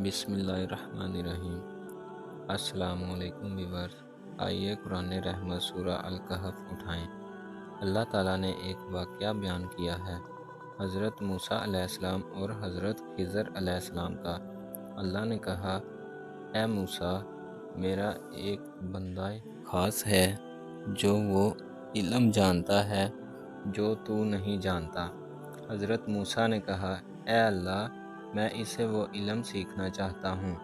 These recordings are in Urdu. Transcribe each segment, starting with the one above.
بسم اللہ الرحمن الرحیم۔ السلام علیکم ویورز، آئیے قرآن رحمت سورہ الکہف اٹھائیں۔ اللہ تعالیٰ نے ایک واقعہ بیان کیا ہے، حضرت موسیٰ علیہ السلام اور حضرت خضر علیہ السلام کا۔ اللہ نے کہا، اے موسیٰ، میرا ایک بندہ خاص ہے جو وہ علم جانتا ہے جو تو نہیں جانتا۔ حضرت موسیٰ نے کہا، اے اللہ، میں اسے وہ علم سیکھنا چاہتا ہوں۔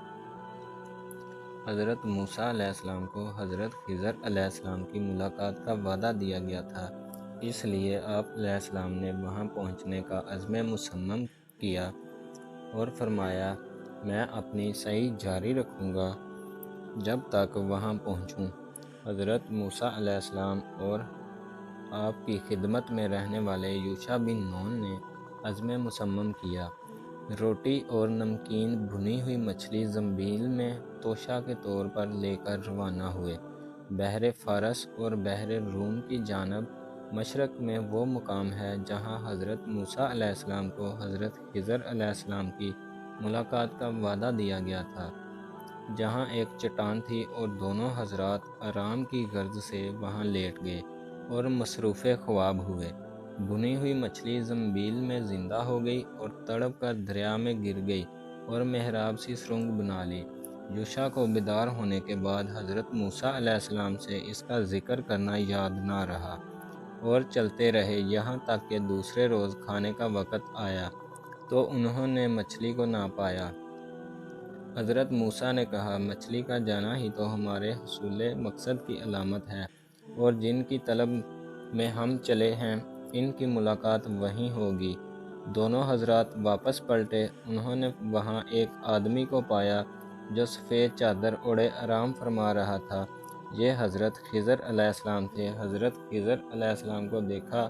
حضرت موسیٰ علیہ السلام کو حضرت خضر علیہ السلام کی ملاقات کا وعدہ دیا گیا تھا، اس لیے آپ علیہ السلام نے وہاں پہنچنے کا عزم مصمم کیا اور فرمایا، میں اپنی سعی جاری رکھوں گا جب تک وہاں پہنچوں۔ حضرت موسیٰ علیہ السلام اور آپ کی خدمت میں رہنے والے یوشع بن نون نے عزم مصمم کیا۔ روٹی اور نمکین بھنی ہوئی مچھلی زنبیل میں توشہ کے طور پر لے کر روانہ ہوئے۔ بحر فارس اور بحر روم کی جانب مشرق میں وہ مقام ہے جہاں حضرت موسیٰ علیہ السلام کو حضرت خضر علیہ السلام کی ملاقات کا وعدہ دیا گیا تھا، جہاں ایک چٹان تھی اور دونوں حضرات آرام کی غرض سے وہاں لیٹ گئے اور مصروف خواب ہوئے۔ بھنی ہوئی مچھلی زنبیل میں زندہ ہو گئی اور تڑپ کر دریا میں گر گئی اور محراب سی سرنگ بنا لی۔ یوشع کو بیدار ہونے کے بعد حضرت موسیٰ علیہ السلام سے اس کا ذکر کرنا یاد نہ رہا اور چلتے رہے یہاں تک کہ دوسرے روز کھانے کا وقت آیا تو انہوں نے مچھلی کو نہ پایا۔ حضرت موسیٰ نے کہا، مچھلی کا جانا ہی تو ہمارے حصول مقصد کی علامت ہے، اور جن کی طلب میں ہم چلے ہیں ان کی ملاقات وہیں ہوگی۔ دونوں حضرات واپس پلٹے۔ انہوں نے وہاں ایک آدمی کو پایا جو سفید چادر اوڑھے آرام فرما رہا تھا۔ یہ حضرت خضر علیہ السلام تھے۔ حضرت خضر علیہ السلام کو دیکھا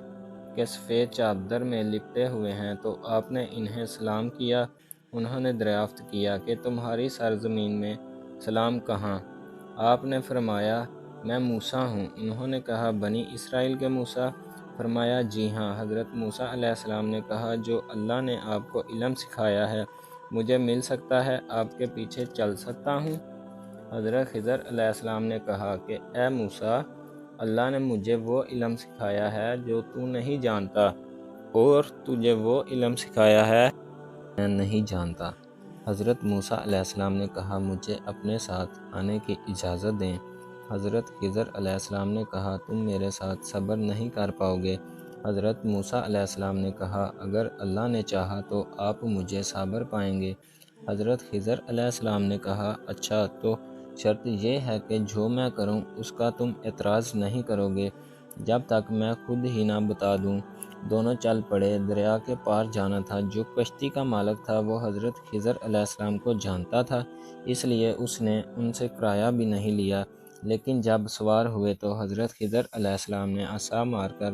کہ سفید چادر میں لپٹے ہوئے ہیں تو آپ نے انہیں سلام کیا۔ انہوں نے دریافت کیا کہ تمہاری سرزمین میں سلام کہاں؟ آپ نے فرمایا، میں موسیٰ ہوں۔ انہوں نے کہا، بنی اسرائیل کے موسیٰ؟ فرمایا، جی ہاں۔ حضرت موسیٰ علیہ السلام نے کہا، جو اللہ نے آپ کو علم سکھایا ہے مجھے مل سکتا ہے، آپ کے پیچھے چل سکتا ہوں؟ حضرت خضر علیہ السلام نے کہا کہ اے موسیٰ، اللہ نے مجھے وہ علم سکھایا ہے جو تو نہیں جانتا، اور تجھے وہ علم سکھایا ہے میں نہیں جانتا۔ حضرت موسیٰ علیہ السلام نے کہا، مجھے اپنے ساتھ آنے کی اجازت دیں۔ حضرت خضر علیہ السلام نے کہا، تم میرے ساتھ صبر نہیں کر پاؤ گے۔ حضرت موسیٰ علیہ السلام نے کہا، اگر اللہ نے چاہا تو آپ مجھے صابر پائیں گے۔ حضرت خضر علیہ السلام نے کہا، اچھا، تو شرط یہ ہے کہ جو میں کروں اس کا تم اعتراض نہیں کرو گے جب تک میں خود ہی نہ بتا دوں۔ دونوں چل پڑے۔ دریا کے پار جانا تھا۔ جو کشتی کا مالک تھا وہ حضرت خضر علیہ السلام کو جانتا تھا، اس لیے اس نے ان سے کرایہ بھی نہیں لیا، لیکن جب سوار ہوئے تو حضرت خضر علیہ السلام نے عصا مار کر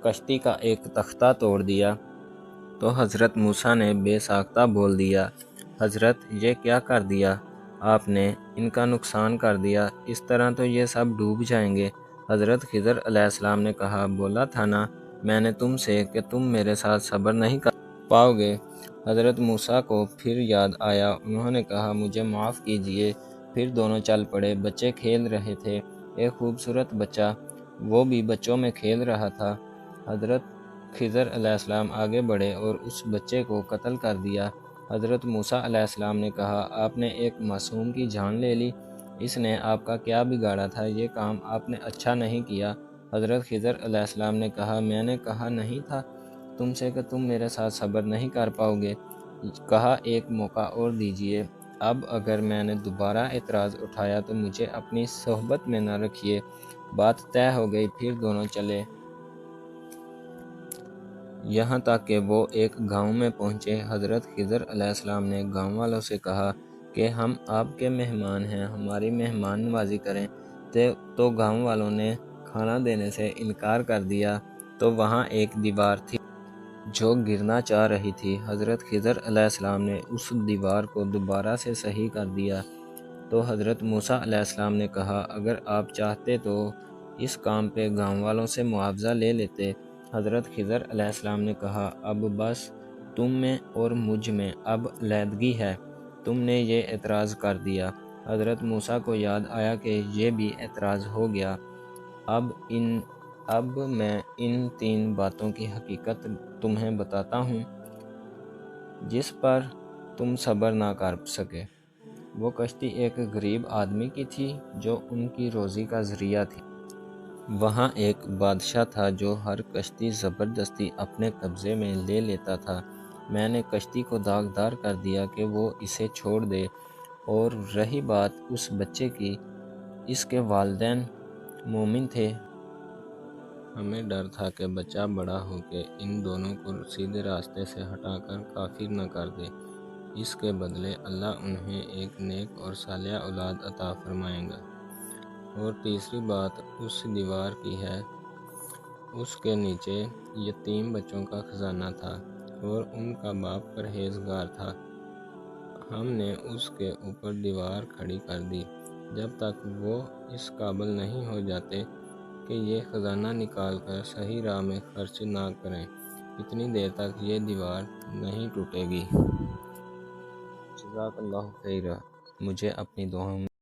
کشتی کا ایک تختہ توڑ دیا تو حضرت موسیٰ نے بے ساختہ بول دیا، حضرت یہ کیا کر دیا آپ نے؟ ان کا نقصان کر دیا، اس طرح تو یہ سب ڈوب جائیں گے۔ حضرت خضر علیہ السلام نے کہا، بولا تھا نا میں نے تم سے کہ تم میرے ساتھ صبر نہیں کر پاؤ گے۔ حضرت موسیٰ کو پھر یاد آیا۔ انہوں نے کہا، مجھے معاف کیجیے۔ پھر دونوں چل پڑے۔ بچے کھیل رہے تھے۔ ایک خوبصورت بچہ وہ بھی بچوں میں کھیل رہا تھا۔ حضرت خضر علیہ السلام آگے بڑھے اور اس بچے کو قتل کر دیا۔ حضرت موسیٰ علیہ السلام نے کہا، آپ نے ایک معصوم کی جان لے لی، اس نے آپ کا کیا بگاڑا تھا؟ یہ کام آپ نے اچھا نہیں کیا۔ حضرت خضر علیہ السلام نے کہا، میں نے کہا نہیں تھا تم سے کہ تم میرے ساتھ صبر نہیں کر پاؤ گے؟ کہا، ایک موقع اور دیجیے۔ اب اگر میں نے دوبارہ اعتراض اٹھایا تو مجھے اپنی صحبت میں نہ رکھیے۔ بات طے ہو گئی۔ پھر دونوں چلے یہاں تک کہ وہ ایک گاؤں میں پہنچے۔ حضرت خضر علیہ السلام نے گاؤں والوں سے کہا کہ ہم آپ کے مہمان ہیں، ہماری مہمان نوازی کریں۔ تو گاؤں والوں نے کھانا دینے سے انکار کر دیا۔ تو وہاں ایک دیوار تھی جو گرنا چاہ رہی تھی۔ حضرت خضر علیہ السلام نے اس دیوار کو دوبارہ سے صحیح کر دیا۔ تو حضرت موسیٰ علیہ السلام نے کہا، اگر آپ چاہتے تو اس کام پہ گاؤں والوں سے معاوضہ لے لیتے۔ حضرت خضر علیہ السلام نے کہا، اب بس تم میں اور مجھ میں اب علیحدگی ہے، تم نے یہ اعتراض کر دیا۔ حضرت موسیٰ کو یاد آیا کہ یہ بھی اعتراض ہو گیا۔ اب میں ان 3 باتوں کی حقیقت تمہیں بتاتا ہوں جس پر تم صبر نہ کر سکے۔ وہ کشتی ایک غریب آدمی کی تھی جو ان کی روزی کا ذریعہ تھی۔ وہاں ایک بادشاہ تھا جو ہر کشتی زبردستی اپنے قبضے میں لے لیتا تھا۔ میں نے کشتی کو داغدار کر دیا کہ وہ اسے چھوڑ دے، اور رہی بات اس بچے کی، اس کے والدین مومن تھے۔ ہمیں ڈر تھا کہ بچہ بڑا ہو کے ان دونوں کو سیدھے راستے سے ہٹا کر کافر نہ کر دے۔ اس کے بدلے اللہ انہیں ایک نیک اور صالحہ اولاد عطا فرمائے گا۔ اور تیسری بات اس دیوار کی ہے، اس کے نیچے یتیم بچوں کا خزانہ تھا، اور ان کا باپ پرہیزگار تھا۔ ہم نے اس کے اوپر دیوار کھڑی کر دی جب تک وہ اس قابل نہیں ہو جاتے کہ یہ خزانہ نکال کر صحیح راہ میں خرچ نہ کریں۔ اتنی دیر تک یہ دیوار نہیں ٹوٹے گی۔ جزاک اللہ خیرا۔ مجھے اپنی دعاؤں میں